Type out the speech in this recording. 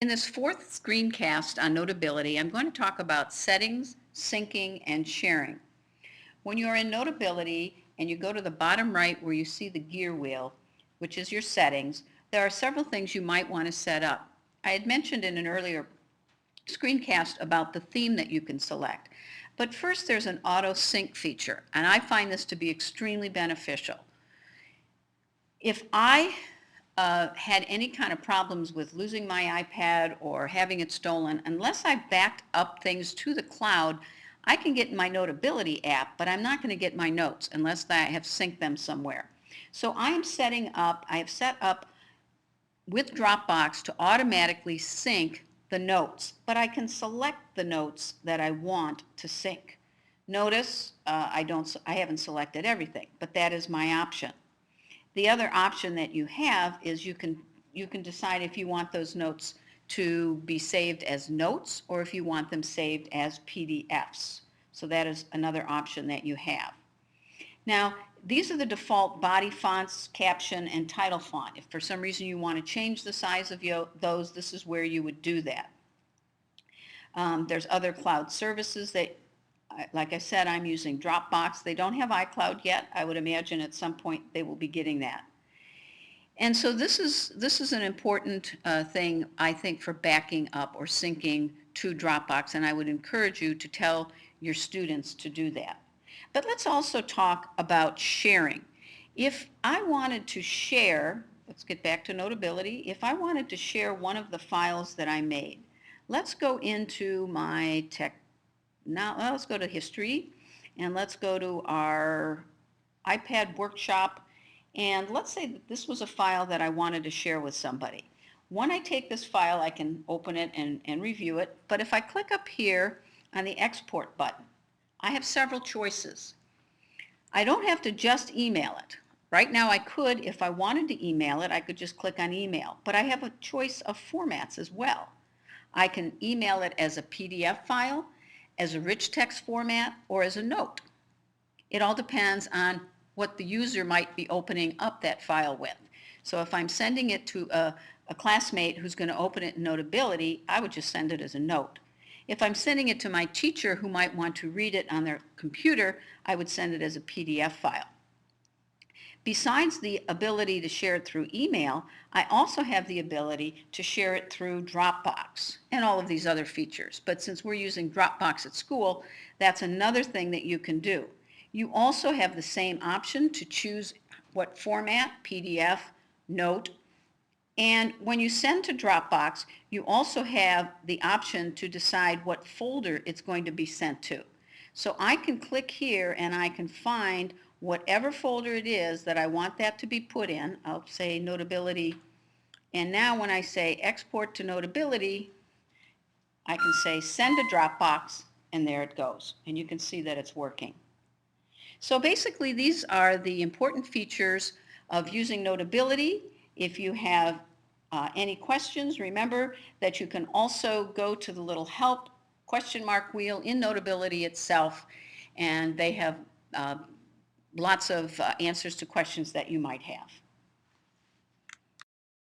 In this fourth screencast on Notability, I'm going to talk about settings, syncing, and sharing. When you're in Notability and you go to the bottom right where you see the gear wheel, which is your settings, there are several things you might want to set up. I had mentioned in an earlier screencast about the theme that you can select. But first there's an auto sync feature, and I find this to be extremely beneficial. If I had any kind of problems with losing my iPad or having it stolen, unless I backed up things to the cloud, I can get my Notability app, but I'm not going to get my notes unless I have synced them somewhere. So I have set up with Dropbox to automatically sync the notes, but I can select the notes that I want to sync. Notice I haven't selected everything, but that is my option. The other option that you have is you can decide if you want those notes to be saved as notes or if you want them saved as PDFs. So that is another option that you have. Now, these are the default body fonts, caption, and title font. If for some reason you want to change the size of those, this is where you would do that. There's other cloud services that, like I said, I'm using Dropbox. They don't have iCloud yet. I would imagine at some point they will be getting that. And so this is an important thing, I think, for backing up or syncing to Dropbox, and I would encourage you to tell your students to do that. But let's also talk about sharing. If I wanted to share, let's get back to Notability, if I wanted to share one of the files that I made, let's go into my now let's go to history, and let's go to our iPad workshop, and let's say that this was a file that I wanted to share with somebody. When I take this file, I can open it and review it, but if I click up here on the export button, I have several choices. I don't have to just email it. Right now I could, if I wanted to email it, I could just click on email, but I have a choice of formats as well. I can email it as a PDF file, as a rich text format, or as a note. It all depends on what the user might be opening up that file with. So if I'm sending it to a classmate who's going to open it in Notability, I would just send it as a note. If I'm sending it to my teacher who might want to read it on their computer, I would send it as a PDF file. Besides the ability to share it through email, I also have the ability to share it through Dropbox and all of these other features. But since we're using Dropbox at school, that's another thing that you can do. You also have the same option to choose what format, PDF, note, and when you send to Dropbox, you also have the option to decide what folder it's going to be sent to. So I can click here and I can find whatever folder it is that I want that to be put in. I'll say Notability, and now when I say export to Notability, I can say send to Dropbox, and there it goes, and you can see that it's working. So basically these are the important features of using Notability. If you have any questions, remember that you can also go to the little help question mark wheel in Notability itself, and they have lots of answers to questions that you might have.